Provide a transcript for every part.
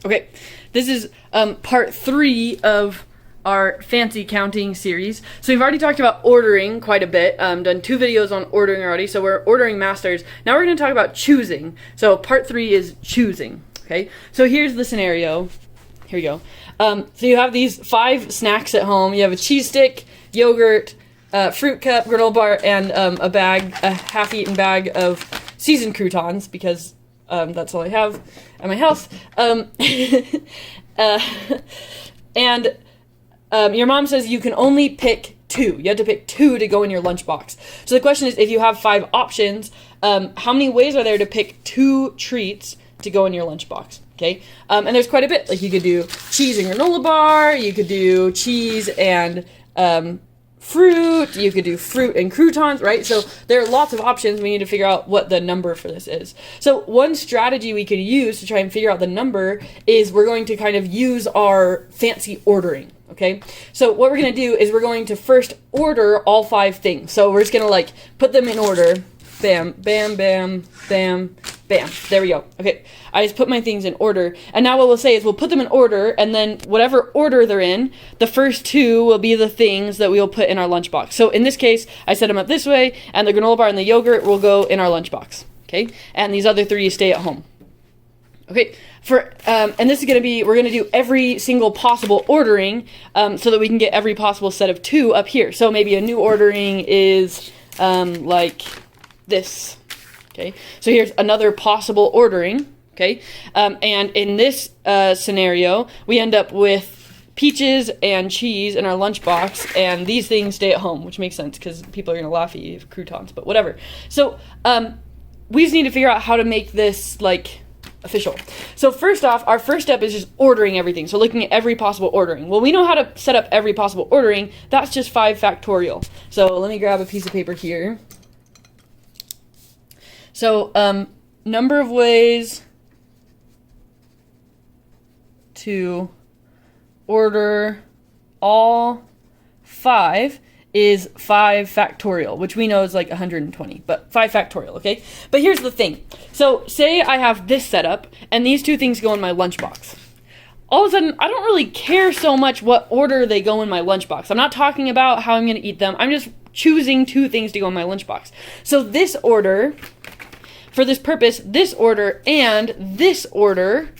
Okay, this is part 3 of our fancy counting series. So we've already talked about ordering quite a bit, done 2 videos on ordering already, so we're ordering masters. Now we're going to talk about choosing. So part 3 is choosing, okay? So here's the scenario. Here we go. So you have these 5 snacks at home. You have a cheese stick, yogurt, fruit cup, granola bar, and a half-eaten bag of seasoned croutons, because that's all I have at my house. Your mom says you can only pick 2. You have to pick 2 to go in your lunchbox. So the question is, if you have 5 options, how many ways are there to pick 2 treats to go in your lunchbox? Okay, and there's quite a bit. Like, you could do cheese and granola bar, you could do cheese and fruit, you could do fruit and croutons, right? So there are lots of options. We need to figure out what the number for this is. So one strategy we could use to try and figure out the number is we're going to kind of use our fancy ordering, okay? So what we're going to do is we're going to first order all 5 things. So we're just going to like put them in order. Bam, bam, bam, bam, bam. There we go. Okay, I just put my things in order. And now what we'll say is we'll put them in order, and then whatever order they're in, the first 2 will be the things that we will put in our lunchbox. So in this case, I set them up this way, and the granola bar and the yogurt will go in our lunchbox. Okay, and these other 3 stay at home. Okay, and this is going to be, we're going to do every single possible ordering so that we can get every possible set of 2 up here. So maybe a new ordering is like this. Okay, so here's another possible ordering. Okay, and in this scenario, we end up with peaches and cheese in our lunchbox, and these things stay at home, which makes sense because people are going to laugh at you if croutons, but whatever. So we just need to figure out how to make this like official. So first off, our first step is just ordering everything. So looking at every possible ordering. Well, we know how to set up every possible ordering. That's just 5 factorial. So let me grab a piece of paper here. So, number of ways to order all 5 is 5 factorial, which we know is like 120, but 5 factorial, okay? But here's the thing. So, say I have this setup, and these 2 things go in my lunchbox. All of a sudden, I don't really care so much what order they go in my lunchbox. I'm not talking about how I'm going to eat them. I'm just choosing 2 things to go in my lunchbox. So this order, for this purpose, this order and this order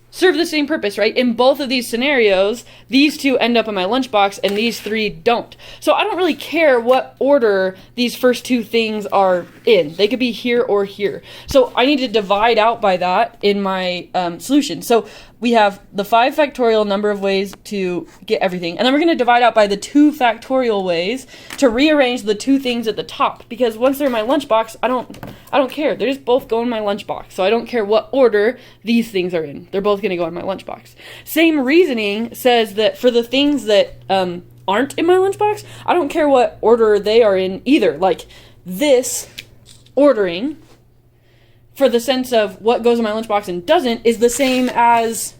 serve the same purpose, right? In both of these scenarios, these 2 end up in my lunchbox and these 3 don't. So I don't really care what order these first 2 things are in. They could be here or here. So I need to divide out by that in my solution. So we have the 5 factorial number of ways to get everything, and then we're going to divide out by the 2 factorial ways to rearrange the 2 things at the top, because once they're in my lunchbox, I don't care. They're just both go in my lunchbox, so I don't care what order these things are in. They're both going to go in my lunchbox. Same reasoning says that for the things that aren't in my lunchbox, I don't care what order they are in either. Like this ordering, for the sense of what goes in my lunchbox and doesn't, is the same as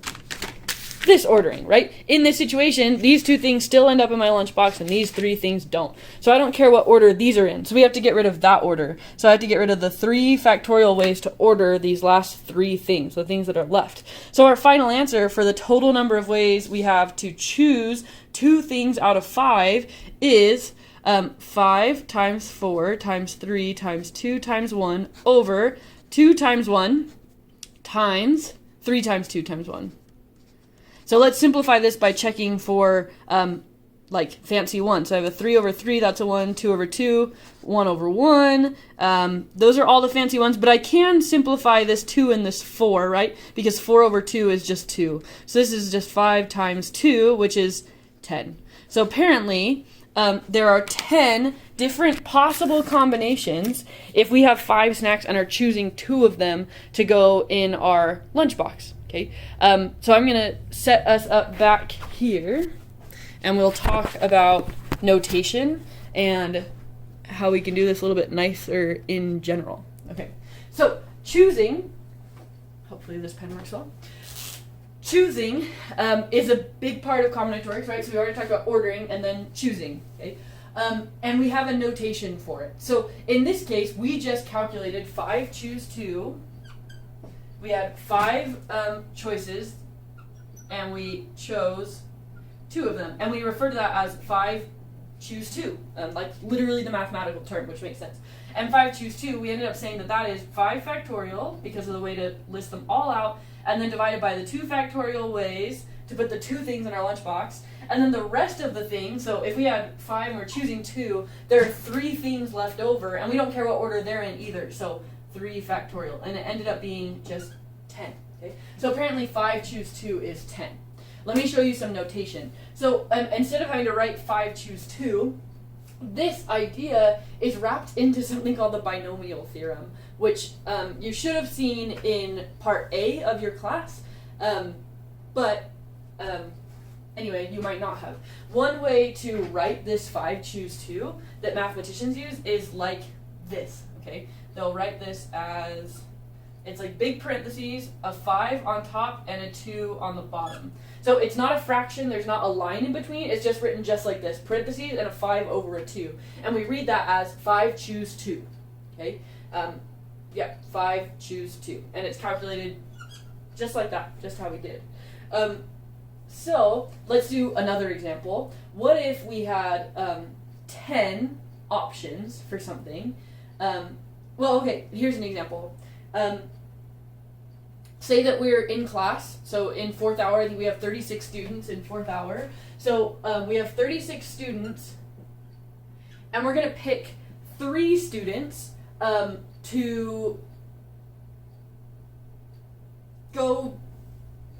this ordering, right? In this situation, these 2 things still end up in my lunchbox and these 3 things don't. So I don't care what order these are in. So we have to get rid of that order. So I have to get rid of the 3 factorial ways to order these last 3 things, the things that are left. So our final answer for the total number of ways we have to choose 2 things out of 5 is 5 times 4 times 3 times 2 times 1 over 2 times 1 times 3 times 2 times 1. So let's simplify this by checking for like fancy 1. So I have a 3 over 3, that's a 1, 2 over 2, 1 over 1. Those are all the fancy ones, but I can simplify this 2 and this 4, right? Because 4 over 2 is just 2. So this is just 5 times 2, which is 10. So apparently, there are 10 different possible combinations if we have 5 snacks and are choosing 2 of them to go in our lunchbox. Okay, so I'm going to set us up back here, and we'll talk about notation and how we can do this a little bit nicer in general. Okay, so choosing, hopefully this pen works well. Choosing is a big part of combinatorics, right? So we already talked about ordering and then choosing, okay? And we have a notation for it. So in this case, we just calculated 5 choose 2 we had 5 choices, and we chose 2 of them. And we refer to that as 5 choose 2, like literally the mathematical term, which makes sense. And 5 choose 2, we ended up saying that that is 5 factorial, because of the way to list them all out, and then divided by the 2 factorial ways to put the 2 things in our lunchbox. And then the rest of the things, so if we had 5 and we're choosing 2, there are 3 things left over, and we don't care what order they're in either, so 3 factorial. And it ended up being just 10. Okay? So apparently 5 choose 2 is 10. Let me show you some notation. So instead of having to write 5 choose 2, this idea is wrapped into something called the binomial theorem, which you should have seen in part A of your class, but anyway, you might not have. One way to write this 5 choose 2 that mathematicians use is like this, okay? They'll write this as, it's like big parentheses, a 5 on top, and a 2 on the bottom. So it's not a fraction, there's not a line in between, it's just written just like this, parentheses and a 5 over a 2. And we read that as 5 choose 2, okay? Yeah, 5 choose 2. And it's calculated just like that, just how we did. So let's do another example. What if we had 10 options for something? Well, okay, here's an example. Say that we're in class, so in 4th hour, I think we have 36 students in 4th hour. So we have 36 students, and we're going to pick 3 students to go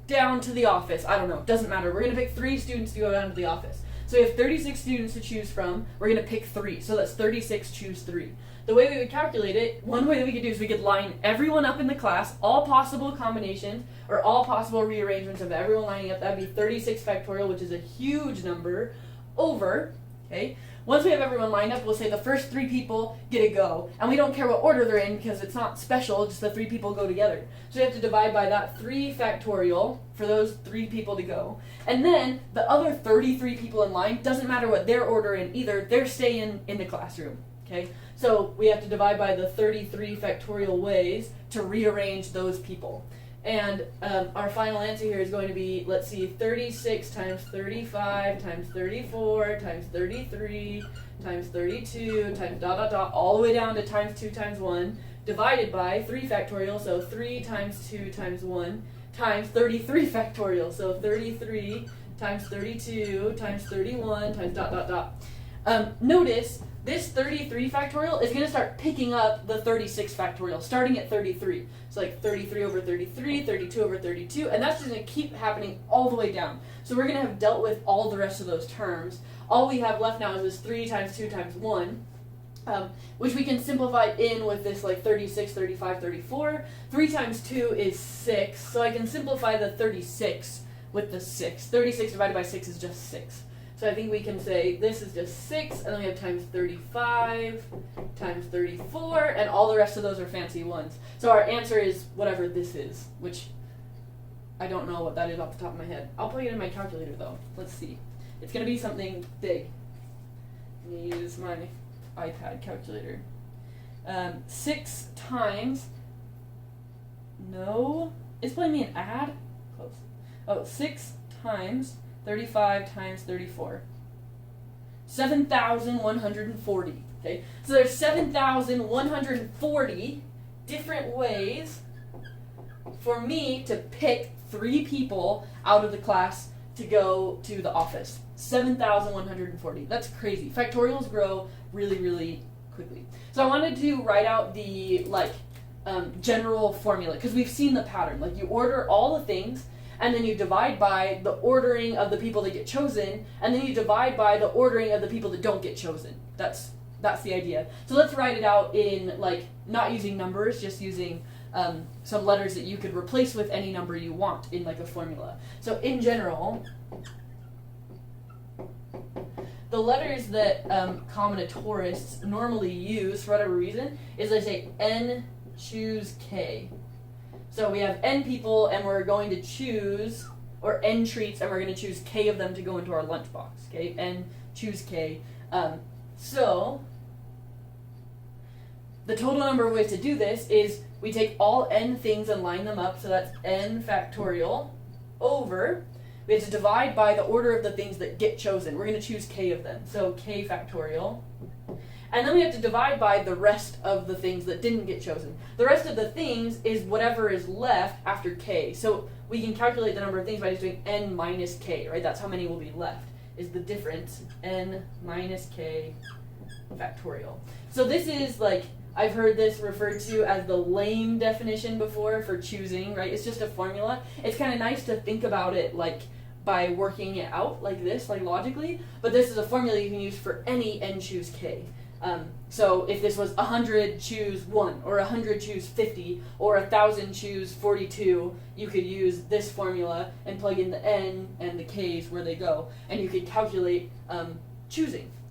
down to the office. I don't know, doesn't matter. We're going to pick 3 students to go down to the office. So we have 36 students to choose from. We're going to pick 3, so that's 36 choose 3. The way we would calculate it, one way that we could do is we could line everyone up in the class, all possible combinations, or all possible rearrangements of everyone lining up. That would be 36 factorial, which is a huge number, over, okay? Once we have everyone lined up, we'll say the first 3 people get a go. And we don't care what order they're in because it's not special, just the 3 people go together. So we have to divide by that 3 factorial for those 3 people to go. And then the other 33 people in line, doesn't matter what their order in either, they're staying in the classroom, okay? So we have to divide by the 33 factorial ways to rearrange those people. And our final answer here is going to be, let's see, 36 times 35 times 34 times 33 times 32 times dot dot dot, all the way down to times 2 times 1, divided by 3 factorial, so 3 times 2 times 1, times 33 factorial, so 33 times 32 times 31 times dot dot dot. Notice this 33 factorial is going to start picking up the 36 factorial, starting at 33. So like 33 over 33, 32 over 32, and that's just going to keep happening all the way down. So we're going to have dealt with all the rest of those terms. All we have left now is this 3 times 2 times 1, which we can simplify in with this like 36, 35, 34. 3 times 2 is 6, so I can simplify the 36 with the 6. 36 divided by 6 is just 6. So I think we can say this is just 6, and then we have times 35, times 34, and all the rest of those are fancy ones. So our answer is whatever this is, which I don't know what that is off the top of my head. I'll plug it in my calculator though. Let's see. It's going to be something big. Let me use my iPad calculator. 6 times, no, it's playing me an ad? Close. Oh, 6 times 35 times 34. 7,140. Okay? So there's 7,140 different ways for me to pick 3 people out of the class to go to the office. 7,140. That's crazy. Factorials grow really, really quickly. So I wanted to write out the general formula because we've seen the pattern. Like you order all the things, and then you divide by the ordering of the people that get chosen, and then you divide by the ordering of the people that don't get chosen. That's the idea. So let's write it out in not using numbers, just using some letters that you could replace with any number you want in a formula. So in general, the letters that combinatorists normally use for whatever reason is they say n choose k. So we have n people, and we're going to choose, or n treats, and we're going to choose k of them to go into our lunchbox. Okay, n choose k. So the total number of ways to do this is we take all n things and line them up, so that's n factorial over, we have to divide by the order of the things that get chosen. We're going to choose k of them, so k factorial. And then we have to divide by the rest of the things that didn't get chosen. The rest of the things is whatever is left after k. So we can calculate the number of things by just doing n minus k, right? That's how many will be left, is the difference, n minus k factorial. So this is like, I've heard this referred to as the lame definition before for choosing, right? It's just a formula. It's kind of nice to think about it like by working it out like this, like logically, but this is a formula you can use for any n choose k. So if this was 100 choose 1, or 100 choose 50, or 1,000 choose 42, you could use this formula and plug in the n and the k's where they go, and you could calculate choosing.